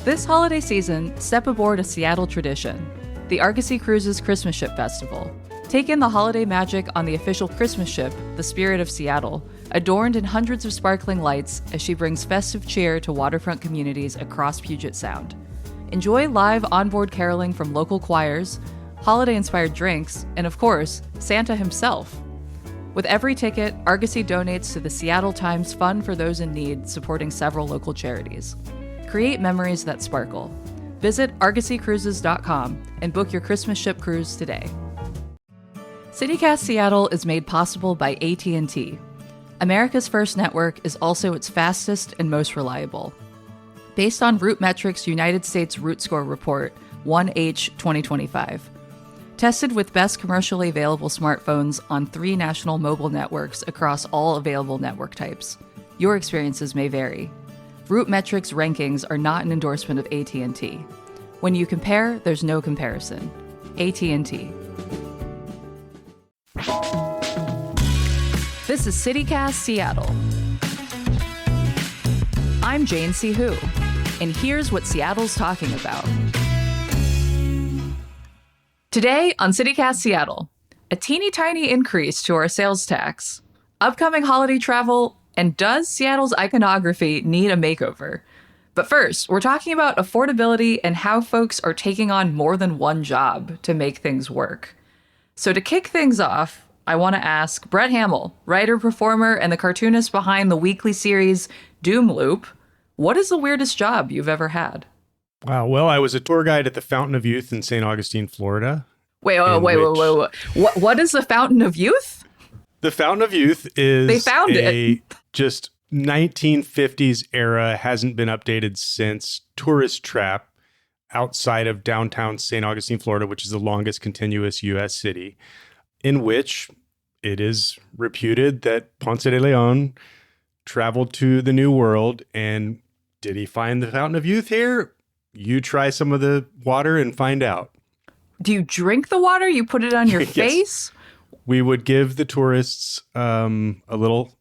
This holiday season, step aboard a Seattle tradition, the Argosy Cruises Christmas Ship Festival. Take in the holiday magic on the official Christmas ship, the Spirit of Seattle, adorned in hundreds of sparkling lights as she brings festive cheer to waterfront communities across Puget Sound. Enjoy live onboard caroling from local choirs, holiday-inspired drinks, and of course, Santa himself. With every ticket, Argosy donates to the Seattle Times Fund for Those in Need, supporting several local charities. Create memories that sparkle. Visit argosycruises.com and book your Christmas ship cruise today. CityCast Seattle is made possible by AT&T. America's first network is also its fastest and most reliable. Based on RootMetrics' United States Root Score Report, 1H 2025. Tested with best commercially available smartphones on 3 national mobile networks across all available network types. Your experiences may vary. RootMetrics rankings are not an endorsement of AT&T. When you compare, there's no comparison. AT&T. This is CityCast Seattle. I'm Jane C. Hu, and here's what Seattle's talking about. Today on CityCast Seattle, a teeny tiny increase to our sales tax, upcoming holiday travel, and does Seattle's iconography need a makeover? But first, we're talking about affordability and how folks are taking on more than one job to make things work. So to kick things off, I want to ask Brett Hamil, writer, performer, and the cartoonist behind the weekly series Doom Loop, what is the weirdest job you've ever had? Wow. Well, I was a tour guide at the Fountain of Youth in St. Augustine, Florida. Wait. What is the Fountain of Youth? The Fountain of Youth is they found it. Just 1950s era, hasn't been updated since tourist trap outside of downtown St. Augustine, Florida, which is the longest continuous U.S. city, in which it is reputed that Ponce de Leon traveled to the New World. And did he find the Fountain of Youth here? You try some of the water and find out. Do you drink the water? You put it on your Yes. face? We would give the tourists a little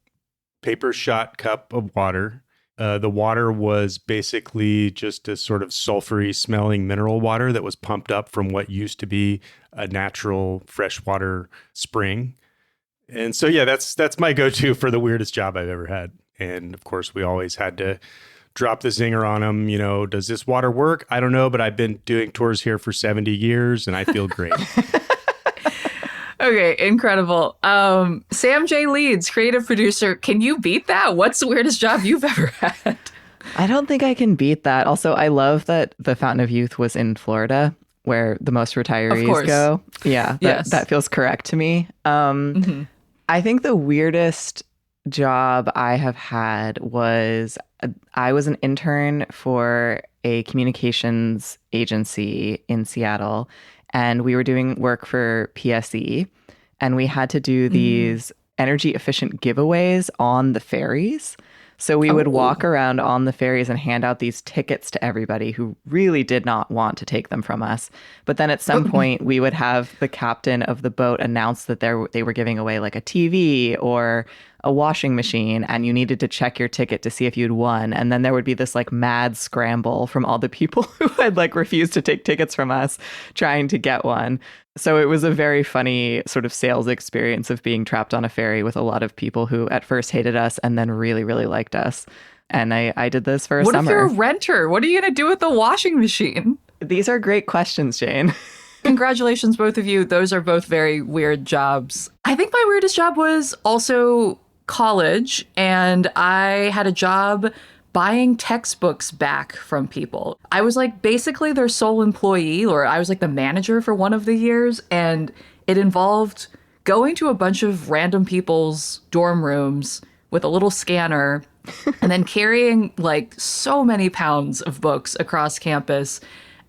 paper shot cup of water. The water was basically just a sort of sulfury smelling mineral water that was pumped up from what used to be a natural freshwater spring. And so, yeah, that's my go-to for the weirdest job I've ever had. And of course, we always had to drop the zinger on them. You know, does this water work? I don't know, but I've been doing tours here for 70 years and I feel great. Okay, incredible. Sam J Leeds, creative producer. Can you beat that? What's the weirdest job you've ever had? I don't think I can beat that. Also, I love that the Fountain of Youth was in Florida, where the most retirees go. Yeah, that feels correct to me. I think the weirdest job I have had was I was an intern for a communications agency in Seattle, and we were doing work for PSE, and we had to do these energy efficient giveaways on the ferries. So we would walk around on the ferries and hand out these tickets to everybody who really did not want to take them from us. But then at some point, we would have the captain of the boat announce that they were giving away like a TV or a washing machine, and you needed to check your ticket to see if you'd won. And then there would be this like mad scramble from all the people who had like refused to take tickets from us trying to get one. So it was a very funny sort of sales experience of being trapped on a ferry with a lot of people who at first hated us and then really, really liked us. And I did this for a summer. What if you're a renter? What are you going to do with the washing machine? These are great questions, Jane. Congratulations, both of you. Those are both very weird jobs. I think my weirdest job was also college, and I had a job buying textbooks back from people. I was like basically their sole employee, or I was like the manager for one of the years, and it involved going to a bunch of random people's dorm rooms with a little scanner and then carrying like so many pounds of books across campus,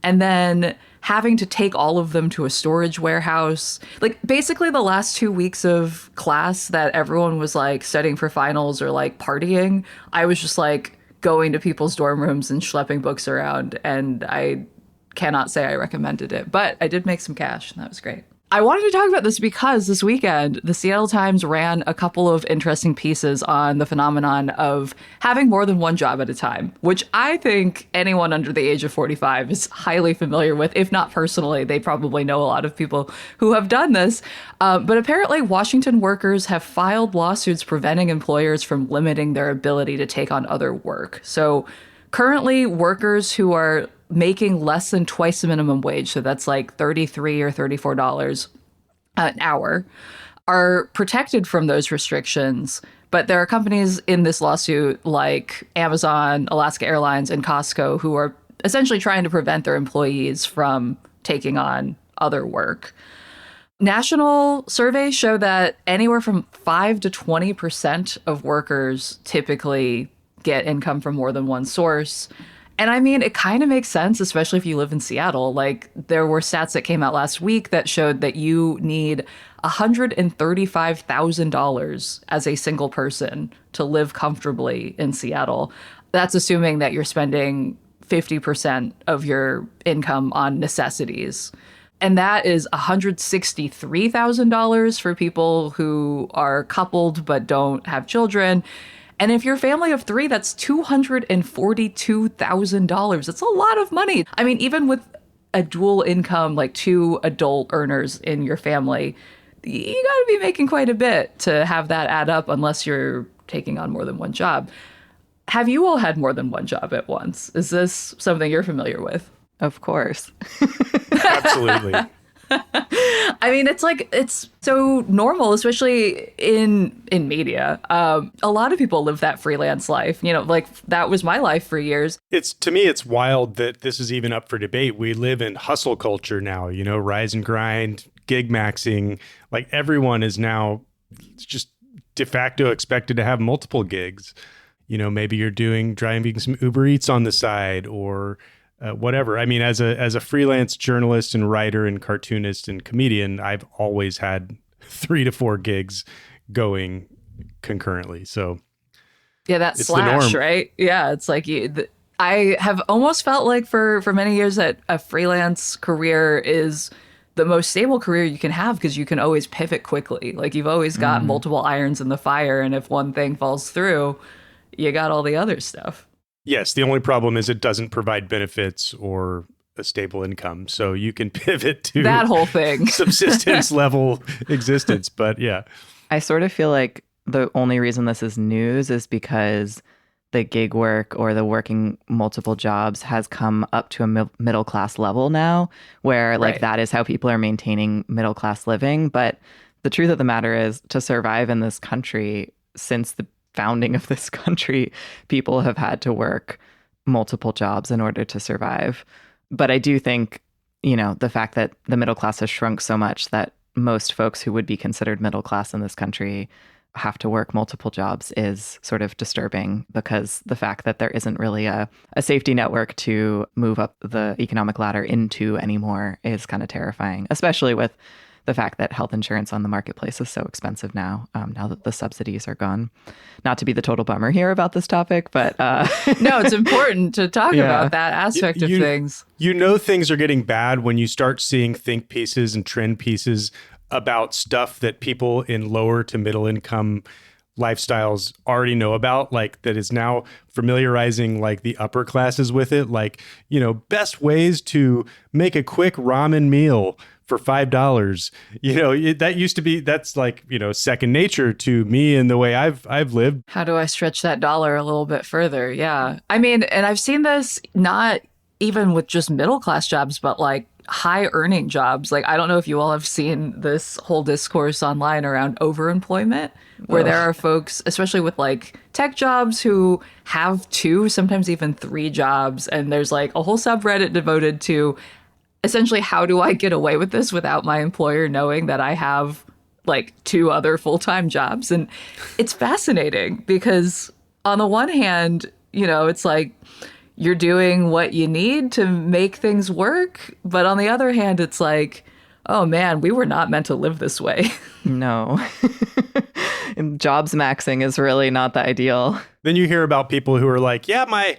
and then having to take all of them to a storage warehouse. Like basically the last 2 weeks of class that everyone was like studying for finals or like partying, I was just like going to people's dorm rooms and schlepping books around, and I cannot say I recommended it, but I did make some cash and that was great. I wanted to talk about this because this weekend, the Seattle Times ran a couple of interesting pieces on the phenomenon of having more than one job at a time, which I think anyone under the age of 45 is highly familiar with. If not personally, they probably know a lot of people who have done this. But apparently, Washington workers have filed lawsuits preventing employers from limiting their ability to take on other work. So currently, workers who are making less than twice the minimum wage, so that's like $33 or $34 an hour, are protected from those restrictions. But there are companies in this lawsuit like Amazon, Alaska Airlines, and Costco who are essentially trying to prevent their employees from taking on other work. National surveys show that anywhere from 5 to 20% of workers typically get income from more than one source. And I mean, it kind of makes sense, especially if you live in Seattle. Like, there were stats that came out last week that showed that you need $135,000 as a single person to live comfortably in Seattle. That's assuming that you're spending 50% of your income on necessities. And that is $163,000 for people who are coupled but don't have children. And if you're a family of three, that's $242,000. That's a lot of money. I mean, even with a dual income, like 2 adult earners in your family, you got to be making quite a bit to have that add up unless you're taking on more than one job. Have you all had more than one job at once? Is this something you're familiar with? Of course. Absolutely. I mean, it's so normal, especially in media. A lot of people live that freelance life. You know, like that was my life for years. To me, it's wild that this is even up for debate. We live in hustle culture now, you know, rise and grind, gig maxing. Like everyone is now just de facto expected to have multiple gigs. You know, maybe you're driving some Uber Eats on the side or whatever. I mean, as a freelance journalist and writer and cartoonist and comedian, I've always had 3 to 4 gigs going concurrently. So yeah, that slash, right? Yeah, it's like I have almost felt like for many years that a freelance career is the most stable career you can have because you can always pivot quickly. Like you've always got multiple irons in the fire, and if one thing falls through, you got all the other stuff. Yes, the only problem is it doesn't provide benefits or a stable income. So you can pivot to that whole thing, subsistence level existence. But yeah, I sort of feel like the only reason this is news is because the gig work or the working multiple jobs has come up to a middle class level now, where like that is how people are maintaining middle class living. But the truth of the matter is, to survive in this country, since the founding of this country, people have had to work multiple jobs in order to survive. But I do think, you know, the fact that the middle class has shrunk so much that most folks who would be considered middle class in this country have to work multiple jobs is sort of disturbing, because the fact that there isn't really a safety network to move up the economic ladder into anymore is kind of terrifying, especially with the fact that health insurance on the marketplace is so expensive now, now that the subsidies are gone. Not to be the total bummer here about this topic, but... No, it's important to talk about that aspect of things. You know things are getting bad when you start seeing think pieces and trend pieces about stuff that people in lower to middle income lifestyles already know about, like that is now familiarizing like the upper classes with it. Like, you know, best ways to make a quick ramen meal for $5. You know, that used to be, that's like, you know, second nature to me and the way I've lived. How do I stretch that dollar a little bit further? Yeah. I mean, and I've seen this not even with just middle class jobs, but like high earning jobs. Like, I don't know if you all have seen this whole discourse online around overemployment, where there are folks, especially with like tech jobs, who have 2, sometimes even 3 jobs. And there's like a whole subreddit devoted to essentially, how do I get away with this without my employer knowing that I have like 2 other full-time jobs? And it's fascinating because on the one hand, you know, it's like you're doing what you need to make things work. But on the other hand, it's like, oh man, we were not meant to live this way. No. Jobs maxing is really not the ideal. Then you hear about people who are like, yeah, my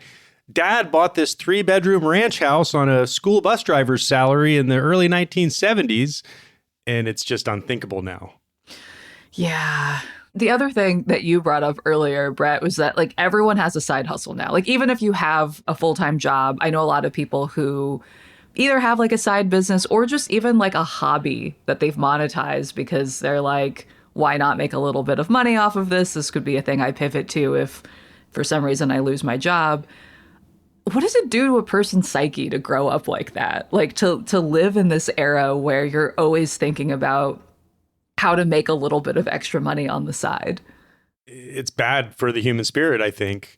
dad bought this 3-bedroom ranch house on a school bus driver's salary in the early 1970s. And it's just unthinkable now. Yeah. The other thing that you brought up earlier, Brett, was that like everyone has a side hustle now. Like even if you have a full-time job, I know a lot of people who either have like a side business or just even like a hobby that they've monetized because they're like, why not make a little bit of money off of this? This could be a thing I pivot to if for some reason I lose my job. What does it do to a person's psyche to grow up like that? Like to live in this era where you're always thinking about how to make a little bit of extra money on the side. It's bad for the human spirit, I think.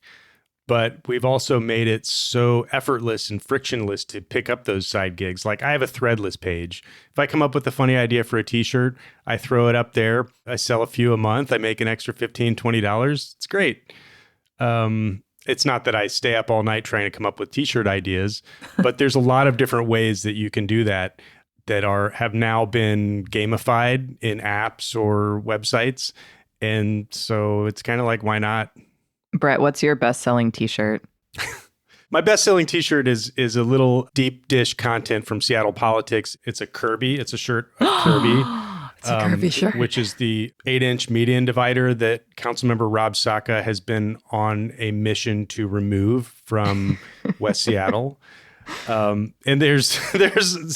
But we've also made it so effortless and frictionless to pick up those side gigs. Like I have a Threadless page. If I come up with a funny idea for a t-shirt, I throw it up there. I sell a few a month. I make an extra $15, $20. It's great. It's not that I stay up all night trying to come up with t-shirt ideas, but there's a lot of different ways that you can do that have now been gamified in apps or websites. And so it's kind of like, why not? Brett, what's your best-selling t-shirt? My best-selling t-shirt is a little deep dish content from Seattle politics. It's a Kirby. It's a shirt of Kirby. It's a Kirby shirt. Which is the 8-inch median divider that Councilmember Rob Saka has been on a mission to remove from West Seattle. And there's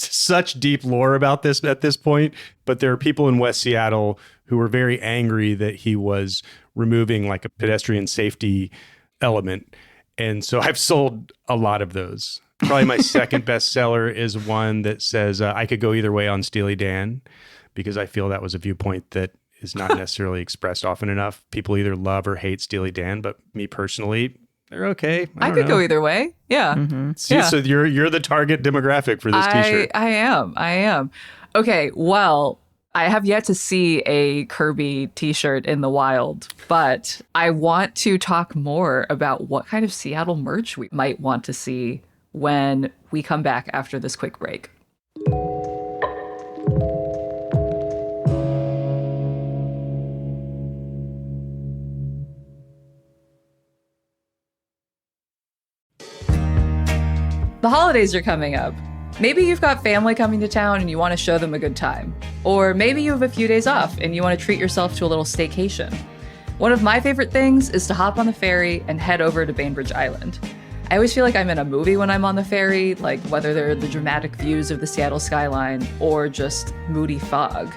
such deep lore about this at this point, but there are people in West Seattle who are very angry that he was removing like a pedestrian safety element. And so I've sold a lot of those. Probably my second bestseller is one that says I could go either way on Steely Dan, because I feel that was a viewpoint that is not necessarily expressed often enough. People either love or hate Steely Dan, but me personally, they're okay. I could go either way. Yeah. Mm-hmm. See, yeah. So you're the target demographic for this t-shirt. I am. Okay, well, I have yet to see a Kirby t-shirt in the wild, but I want to talk more about what kind of Seattle merch we might want to see when we come back after this quick break. The holidays are coming up. Maybe you've got family coming to town and you want to show them a good time. Or maybe you have a few days off and you want to treat yourself to a little staycation. One of my favorite things is to hop on the ferry and head over to Bainbridge Island. I always feel like I'm in a movie when I'm on the ferry, like whether they're the dramatic views of the Seattle skyline or just moody fog.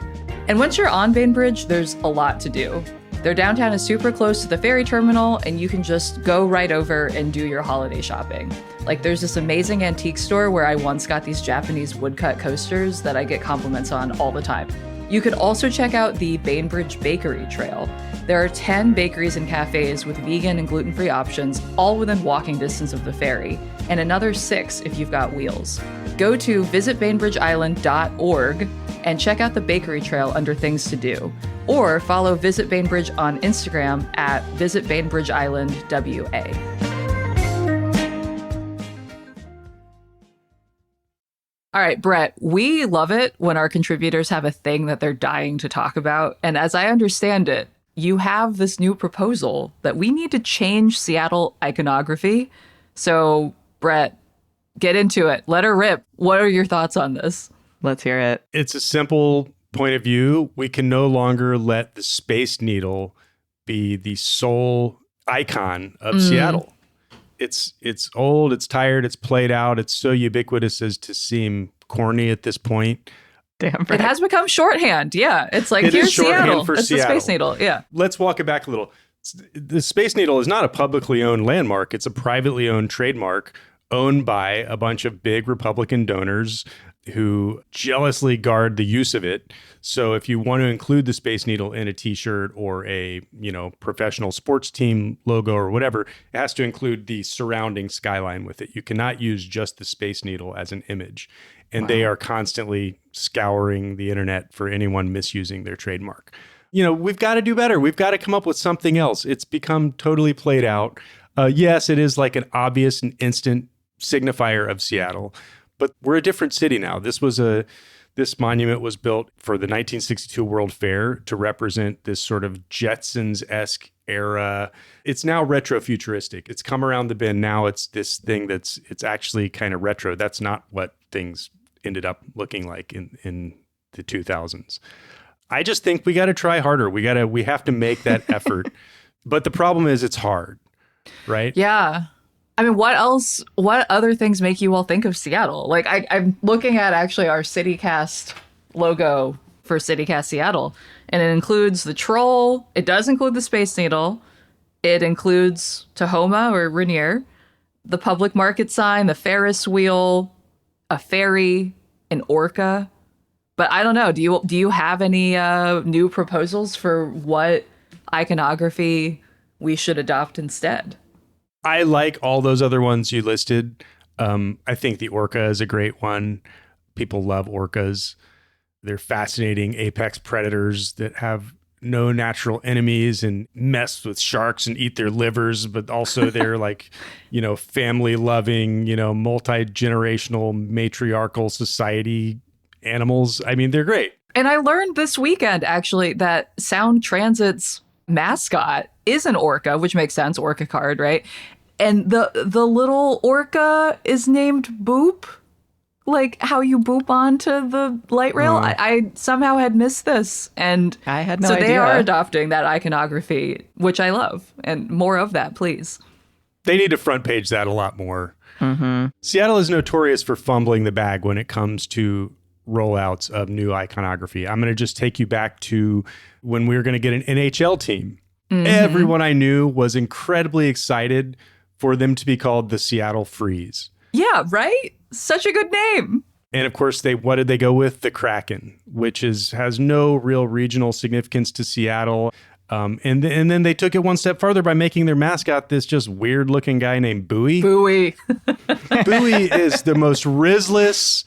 And once you're on Bainbridge, there's a lot to do. Their downtown is super close to the ferry terminal, and you can just go right over and do your holiday shopping. Like there's this amazing antique store where I once got these Japanese woodcut coasters that I get compliments on all the time. You could also check out the Bainbridge Bakery Trail. There are 10 bakeries and cafes with vegan and gluten-free options, all within walking distance of the ferry, and another 6 if you've got wheels. Go to visitbainbridgeisland.org and check out the bakery trail under things to do. Or follow Visit Bainbridge on Instagram at Visit Bainbridge Island WA. All right, Brett, we love it when our contributors have a thing that they're dying to talk about. And as I understand it, you have this new proposal that we need to change Seattle iconography. So, Brett, get into it. Let her rip. What are your thoughts on this? Let's hear it. It's a simple point of view. We can no longer let the Space Needle be the sole icon of Seattle. It's old, it's tired, it's played out. It's so ubiquitous as to seem corny at this point. Damn, It has become shorthand. Yeah. It's like, here's Seattle. For It's Seattle. the Space Needle. Yeah. Let's walk it back a little. The Space Needle is not a publicly owned landmark. It's a privately owned trademark owned by a bunch of big Republican donors who jealously guard the use of it. So if you want to include the Space Needle in a t-shirt or a, professional sports team logo or whatever, it has to include the surrounding skyline with it. You cannot use just the Space Needle as an image. And They are constantly scouring the internet for anyone misusing their trademark. We've got to do better. We've got to come up with something else. It's become totally played out. Yes, it is like an obvious and instant signifier of Seattle, but we're a different city now. This monument was built for the 1962 World Fair to represent this sort of Jetsons-esque era. It's now retro-futuristic. It's come around the bend. Now it's this thing it's actually kind of retro. That's not what things ended up looking like in the 2000s. I just think we got to try harder. We have to make that effort. But the problem is it's hard, right? Yeah. I mean, what other things make you all think of Seattle? Like I'm looking at actually our CityCast logo for CityCast Seattle, and it includes the troll. It does include the Space Needle. It includes Tahoma or Rainier, the public market sign, the Ferris wheel, a ferry, an orca. But I don't know. Do you have any new proposals for what iconography we should adopt instead? I like all those other ones you listed. I think the orca is a great one. People love orcas. They're fascinating apex predators that have no natural enemies and mess with sharks and eat their livers, but also they're like, family loving, multi-generational matriarchal society animals. I mean, they're great. And I learned this weekend actually that Sound Transit's mascot is an orca, which makes sense, orca card, right? And the little orca is named Boop, like how you boop onto the light rail. I somehow had missed this, and I had no idea. So they are adopting that iconography, which I love, and more of that, please. They need to front page that a lot more. Mm-hmm. Seattle is notorious for fumbling the bag when it comes to rollouts of new iconography. I'm going to just take you back to when we were going to get an NHL team. Mm-hmm. Everyone I knew was incredibly excited for them to be called the Seattle Freeze. Yeah, right? Such a good name. And of course, what did they go with? The Kraken, which has no real regional significance to Seattle. And then they took it one step farther by making their mascot this just weird looking guy named Bowie. Bowie. Bowie is the most Rizless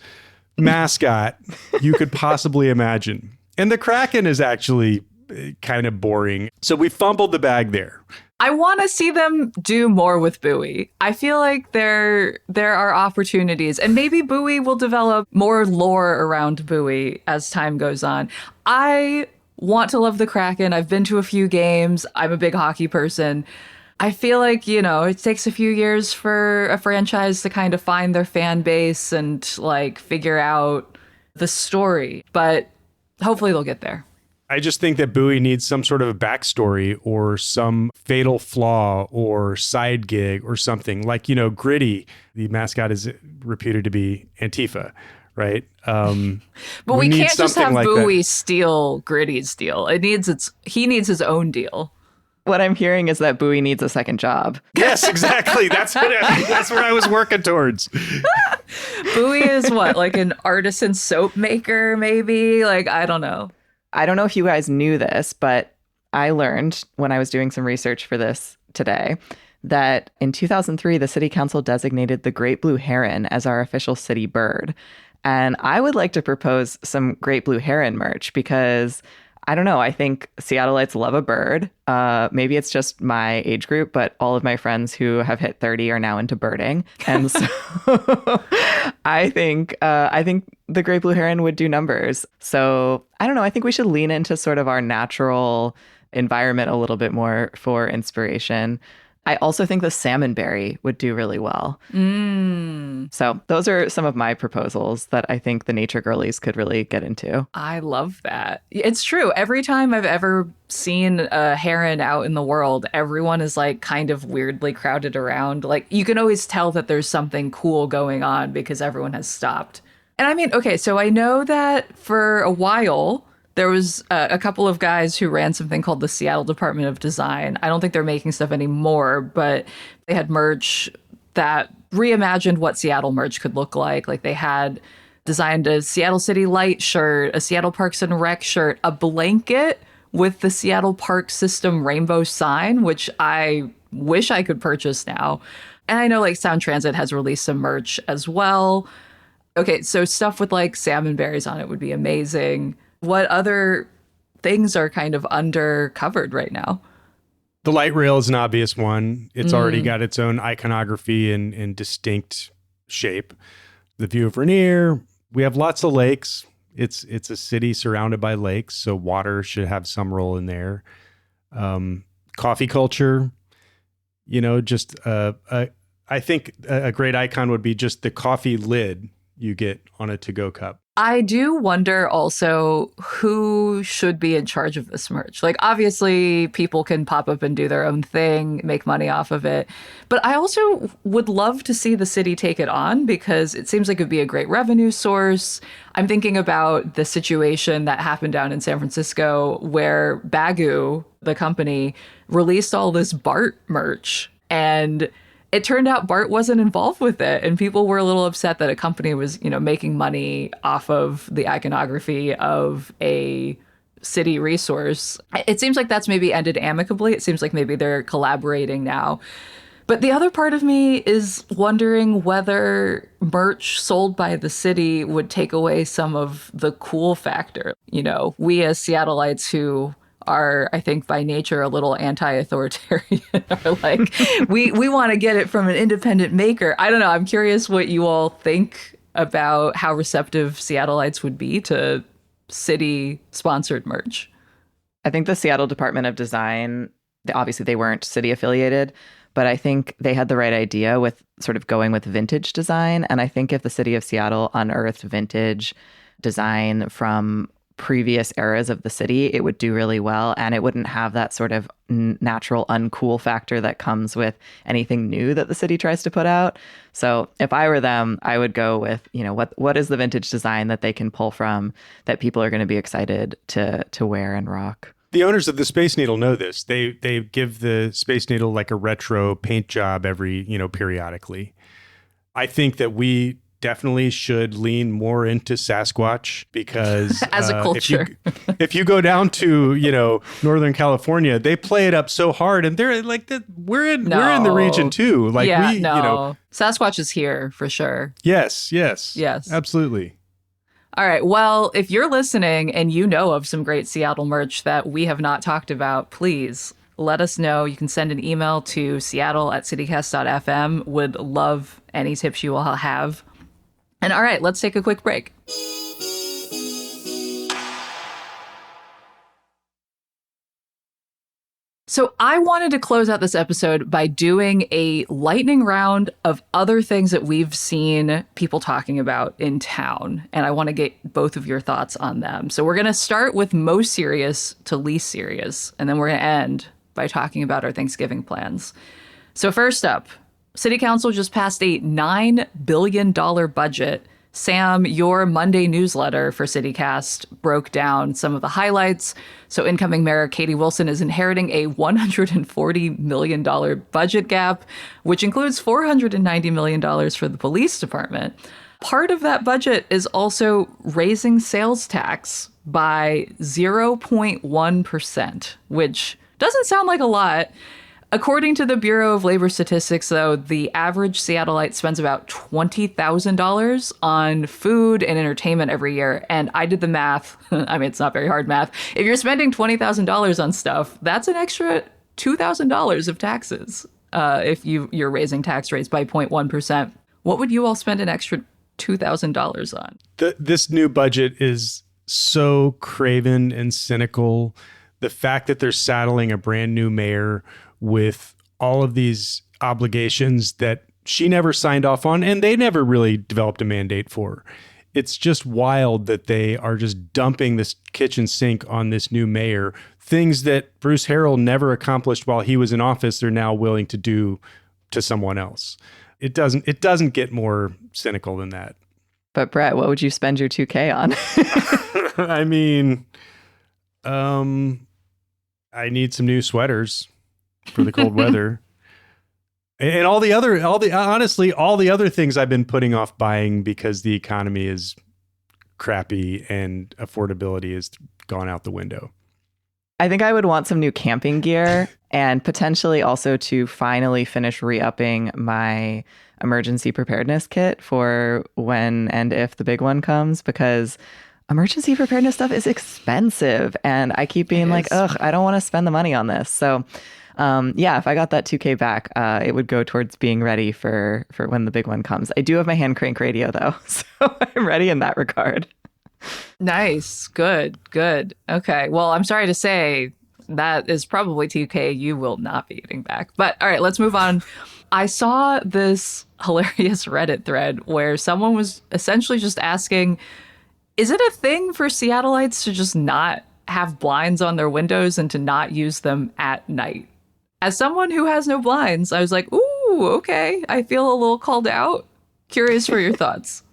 mascot you could possibly imagine. And the Kraken is actually kind of boring. So we fumbled the bag there. I want to see them do more with Bowie. I feel like there are opportunities, and maybe Bowie will develop more lore around Bowie as time goes on. I want to love the Kraken. I've been to a few games. I'm a big hockey person. I feel like, it takes a few years for a franchise to kind of find their fan base and like figure out the story, but hopefully they'll get there. I just think that Bowie needs some sort of a backstory or some fatal flaw or side gig or something. Like, Gritty, the mascot is reputed to be Antifa, right? But we can't just have like Bowie steal Gritty's deal. He needs his own deal. What I'm hearing is that Bowie needs a second job. Yes, exactly. That's what I was working towards. Bowie is what, like an artisan soap maker, maybe? Like, I don't know. I don't know if you guys knew this, but I learned when I was doing some research for this today that in 2003, the city council designated the great blue heron as our official city bird. And I would like to propose some great blue heron merch because, I don't know, I think Seattleites love a bird. Maybe it's just my age group, but all of my friends who have hit 30 are now into birding. And so I think the great blue heron would do numbers. So I don't know. I think we should lean into sort of our natural environment a little bit more for inspiration. I also think the salmonberry would do really well. So those are some of my proposals that I think the nature girlies could really get into. I love that. It's true. Every time I've ever seen a heron out in the world, everyone is like kind of weirdly crowded around. Like you can always tell that there's something cool going on because everyone has stopped. And I mean, okay, so I know that for a while, there was a couple of guys who ran something called the Seattle Department of Design. I don't think they're making stuff anymore, but they had merch that reimagined what Seattle merch could look like. Like they had designed a Seattle City Light shirt, a Seattle Parks and Rec shirt, a blanket with the Seattle Park System rainbow sign, which I wish I could purchase now. And I know like Sound Transit has released some merch as well. Okay, so stuff with like salmon berries on it would be amazing. What other things are kind of undercovered right now? The light rail is an obvious one. It's already got its own iconography and distinct shape. The view of Rainier, we have lots of lakes. It's a city surrounded by lakes, so water should have some role in there. Coffee culture, I think a great icon would be just the coffee lid you get on a to-go cup. I do wonder also who should be in charge of this merch. Like, obviously, people can pop up and do their own thing, make money off of it. But I also would love to see the city take it on because it seems like it'd be a great revenue source. I'm thinking about the situation that happened down in San Francisco where Baggu, the company, released all this BART merch. And it turned out BART wasn't involved with it, and people were a little upset that a company was, making money off of the iconography of a city resource. It seems like that's maybe ended amicably. It seems like maybe they're collaborating now. But the other part of me is wondering whether merch sold by the city would take away some of the cool factor. We as Seattleites who are, I think, by nature a little anti-authoritarian are like, we want to get it from an independent maker. I don't know. I'm curious what you all think about how receptive Seattleites would be to city-sponsored merch. I think the Seattle Department of Design, obviously they weren't city affiliated, but I think they had the right idea with sort of going with vintage design. And I think if the city of Seattle unearthed vintage design from previous eras of the city, it would do really well, and it wouldn't have that sort of natural uncool factor that comes with anything new that the city tries to put out. So if I were them, I would go with, what is the vintage design that they can pull from that people are going to be excited to wear and rock. The owners of the Space Needle know this. They give the Space Needle like a retro paint job every, periodically. I think that we definitely should lean more into Sasquatch because as a culture, if you go down to Northern California, they play it up so hard, and they're like we're in the region too. Like Sasquatch is here for sure. Yes, absolutely. All right. Well, if you're listening and you know of some great Seattle merch that we have not talked about, please let us know. You can send an email to seattle@citycast.fm. Would love any tips you all have. And all right, let's take a quick break. So I wanted to close out this episode by doing a lightning round of other things that we've seen people talking about in town. And I want to get both of your thoughts on them. So we're going to start with most serious to least serious. And then we're going to end by talking about our Thanksgiving plans. So first up, City Council just passed a $9 billion budget. Sam, your Monday newsletter for CityCast broke down some of the highlights. So incoming Mayor Katie Wilson is inheriting a $140 million budget gap, which includes $490 million for the police department. Part of that budget is also raising sales tax by 0.1%, which doesn't sound like a lot. According to the Bureau of Labor Statistics, though, the average Seattleite spends about $20,000 on food and entertainment every year. And I did the math. I mean, it's not very hard math. If you're spending $20,000 on stuff, that's an extra $2,000 of taxes if you're raising tax rates by 0.1%. What would you all spend an extra $2,000 on? This new budget is so craven and cynical. The fact that they're saddling a brand new mayor with all of these obligations that she never signed off on and they never really developed a mandate for. It's just wild that they are just dumping this kitchen sink on this new mayor. Things that Bruce Harrell never accomplished while he was in office, they're now willing to do to someone else. It doesn't get more cynical than that. But Brett, what would you spend your $2,000 on? I mean, I need some new sweaters for the cold weather. And all the other things I've been putting off buying because the economy is crappy and affordability has gone out the window. I think I would want some new camping gear and potentially also to finally finish re-upping my emergency preparedness kit for when and if the big one comes, because emergency preparedness stuff is expensive. And I keep being like, ugh, I don't want to spend the money on this. So if I got that $2,000 back, it would go towards being ready for when the big one comes. I do have my hand crank radio though, so I'm ready in that regard. Nice. Good. Okay. Well, I'm sorry to say That is probably TK you will not be getting back. But all right, let's move on. I saw this hilarious Reddit thread where someone was essentially just asking, is it a thing for Seattleites to just not have blinds on their windows and to not use them at night? As someone who has no blinds, I was like, ooh, okay. I feel a little called out. Curious for your thoughts.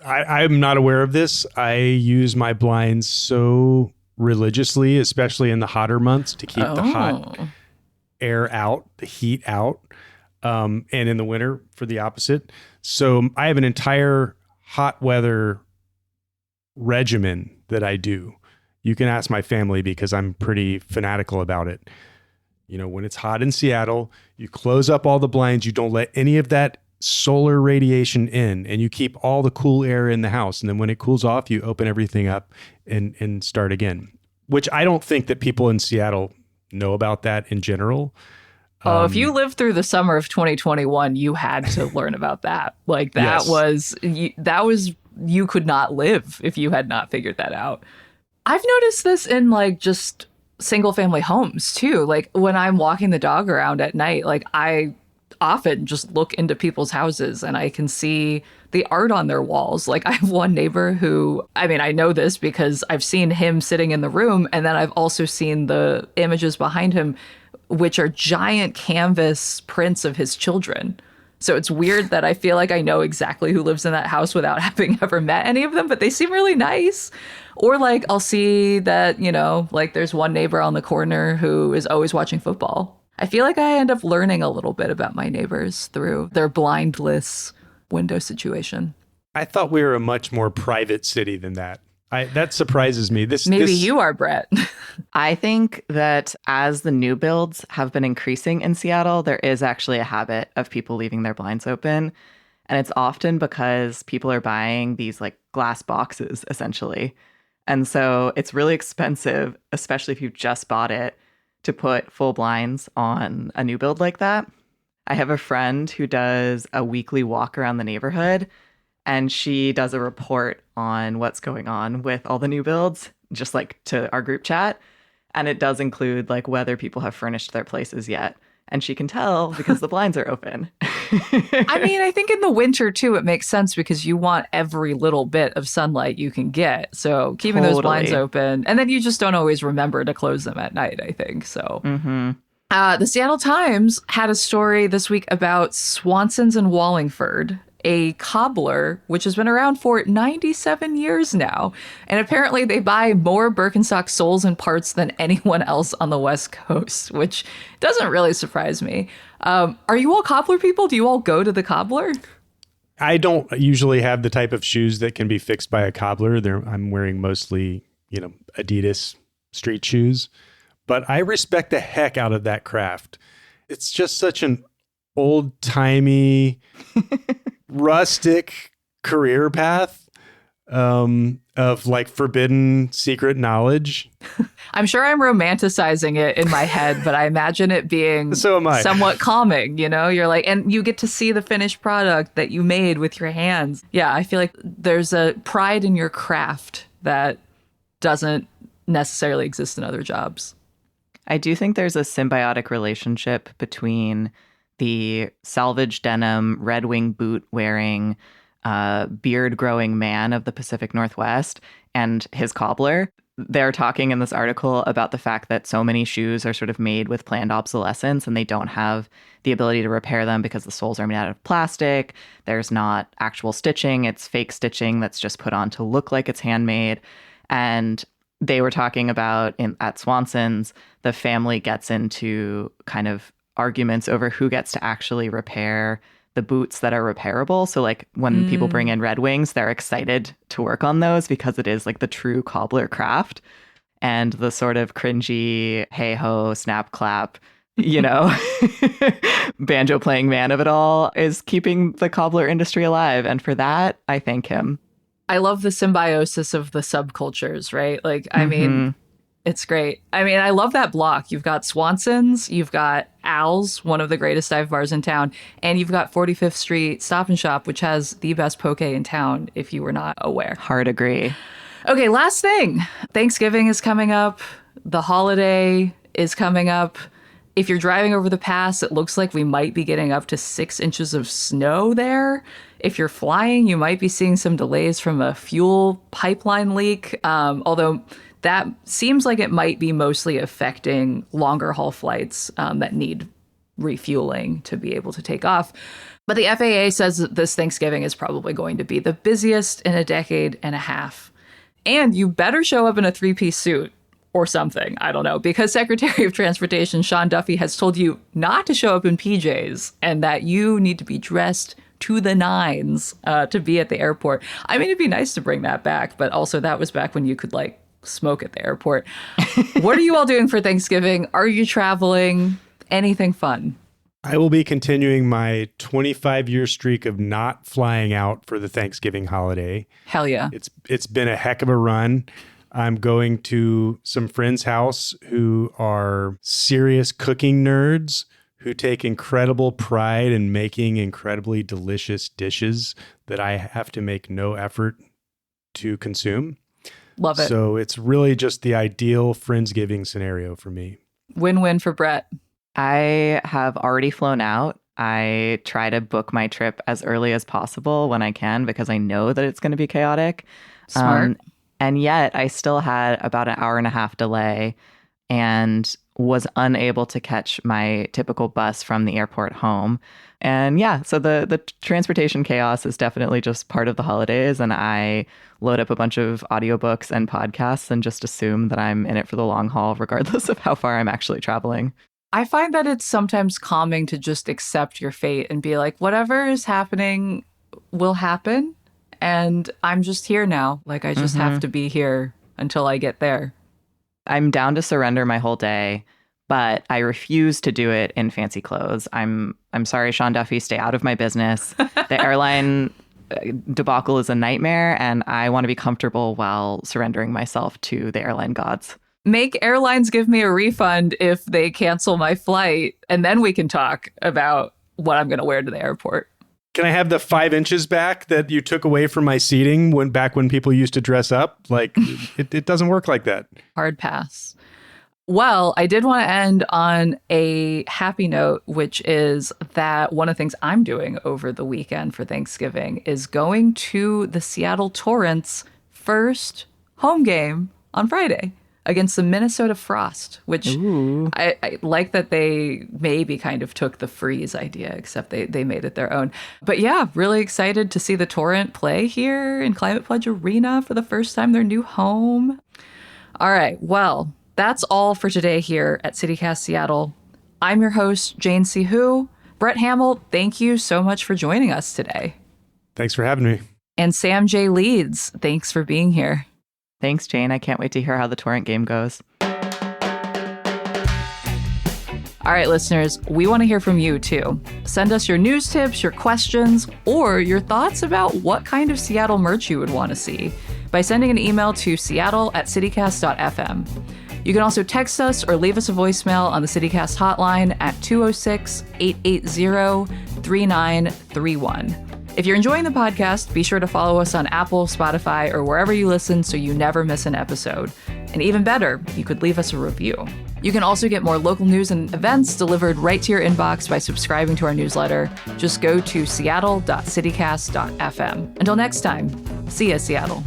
I'm not aware of this. I use my blinds so religiously, especially in the hotter months, to keep the hot air out, the heat out, and in the winter for the opposite. So I have an entire hot weather regimen that I do. You can ask my family because I'm pretty fanatical about it. You know, when it's hot in Seattle, you close up all the blinds. You don't let any of that solar radiation in, and you keep all the cool air in the house. And then when it cools off, you open everything up and start again, which I don't think that people in Seattle know about that in general. Oh, if you lived through the summer of 2021, you had to learn about that. Like that yes. You could not live if you had not figured that out. I've noticed this in like just single family homes too. Like when I'm walking the dog around at night, like I often just look into people's houses and I can see the art on their walls. Like I have one neighbor who, I mean, I know this because I've seen him sitting in the room, and then I've also seen the images behind him, which are giant canvas prints of his children. So it's weird that I feel like I know exactly who lives in that house without having ever met any of them, but they seem really nice. Or like I'll see that, you know, like there's one neighbor on the corner who is always watching football. I feel like I end up learning a little bit about my neighbors through their blindless window situation. I thought we were a much more private city than that. That surprises me. Maybe you are, Brett. I think that as the new builds have been increasing in Seattle, there is actually a habit of people leaving their blinds open. And it's often because people are buying these like glass boxes, essentially. And so it's really expensive, especially if you've just bought it, to put full blinds on a new build like that. I have a friend who does a weekly walk around the neighborhood, and she does a report on what's going on with all the new builds, just like to our group chat. And it does include like whether people have furnished their places yet. And she can tell because the blinds are open. I mean, I think in the winter, too, it makes sense because you want every little bit of sunlight you can get. So keeping those blinds open. And then you just don't always remember to close them at night, I think. So the Seattle Times had a story this week about Swanson's in Wallingford, a cobbler, which has been around for 97 years now. And apparently they buy more Birkenstock soles and parts than anyone else on the West Coast, which doesn't really surprise me. Are you all cobbler people? Do you all go to the cobbler? I don't usually have the type of shoes that can be fixed by a cobbler. I'm wearing mostly, Adidas street shoes. But I respect the heck out of that craft. It's just such an old-timey, rustic career path of like forbidden secret knowledge. I'm sure I'm romanticizing it in my head, but I imagine it being somewhat calming, You're like, and you get to see the finished product that you made with your hands. Yeah, I feel like there's a pride in your craft that doesn't necessarily exist in other jobs. I do think there's a symbiotic relationship between the salvage denim, Red Wing boot wearing, beard growing man of the Pacific Northwest and his cobbler. They're talking in this article about the fact that so many shoes are sort of made with planned obsolescence and they don't have the ability to repair them because the soles are made out of plastic. There's not actual stitching. It's fake stitching that's just put on to look like it's handmade. And they were talking about at Swanson's, the family gets into kind of arguments over who gets to actually repair the boots that are repairable. So like when people bring in Red Wings, they're excited to work on those because it is like the true cobbler craft. And the sort of cringy, hey-ho, snap clap, banjo playing man of it all is keeping the cobbler industry alive. And for that, I thank him. I love the symbiosis of the subcultures, right? Like, I mean, it's great. I mean, I love that block. You've got Swanson's, you've got Al's, one of the greatest dive bars in town, and you've got 45th Street Stop and Shop, which has the best poke in town, if you were not aware. Hard agree. Okay, last thing. Thanksgiving is coming up. The holiday is coming up. If you're driving over the pass, it looks like we might be getting up to 6 inches of snow there. If you're flying, you might be seeing some delays from a fuel pipeline leak, although that seems like it might be mostly affecting longer haul flights that need refueling to be able to take off. But the FAA says that this Thanksgiving is probably going to be the busiest in a decade and a half. And you better show up in a 3-piece suit or something. I don't know, because Secretary of Transportation Sean Duffy has told you not to show up in PJs and that you need to be dressed to the nines to be at the airport. I mean, it'd be nice to bring that back, but also that was back when you could like smoke at the airport. What are you all doing for Thanksgiving? Are you traveling? Anything fun? I will be continuing my 25-year streak of not flying out for the Thanksgiving holiday. Hell yeah. It's been a heck of a run. I'm going to some friends' house who are serious cooking nerds who take incredible pride in making incredibly delicious dishes that I have to make no effort to consume. Love it. So it's really just the ideal Friendsgiving scenario for me. Win-win for Brett. I have already flown out. I try to book my trip as early as possible when I can because I know that it's going to be chaotic. Smart. And yet I still had about an hour and a half delay and was unable to catch my typical bus from the airport home. And yeah, so the transportation chaos is definitely just part of the holidays. And I load up a bunch of audiobooks and podcasts and just assume that I'm in it for the long haul, regardless of how far I'm actually traveling. I find that it's sometimes calming to just accept your fate and be like, whatever is happening will happen. And I'm just here now. Like, I just have to be here until I get there. I'm down to surrender my whole day, but I refuse to do it in fancy clothes. I'm sorry, Sean Duffy, stay out of my business. The airline debacle is a nightmare, and I want to be comfortable while surrendering myself to the airline gods. Make airlines give me a refund if they cancel my flight, and then we can talk about what I'm going to wear to the airport. Can I have the 5 inches back that you took away from my seating when people used to dress up? Like, it doesn't work like that. Hard pass. Well, I did want to end on a happy note, which is that one of the things I'm doing over the weekend for Thanksgiving is going to the Seattle Torrents' first home game on Friday against the Minnesota Frost, which I like that they maybe kind of took the Freeze idea, except they made it their own. But yeah, really excited to see the Torrent play here in Climate Pledge Arena for the first time, their new home. All right, well, that's all for today here at CityCast Seattle. I'm your host, Jane C. Hu. Brett Hamil, thank you so much for joining us today. Thanks for having me. And Sam J Leeds, thanks for being here. Thanks, Jane. I can't wait to hear how the Torrent game goes. All right, listeners, we want to hear from you, too. Send us your news tips, your questions, or your thoughts about what kind of Seattle merch you would want to see by sending an email to seattle@citycast.fm. You can also text us or leave us a voicemail on the CityCast hotline at 206-880-3931. If you're enjoying the podcast, be sure to follow us on Apple, Spotify, or wherever you listen so you never miss an episode. And even better, you could leave us a review. You can also get more local news and events delivered right to your inbox by subscribing to our newsletter. Just go to seattle.citycast.fm. Until next time, see ya, Seattle.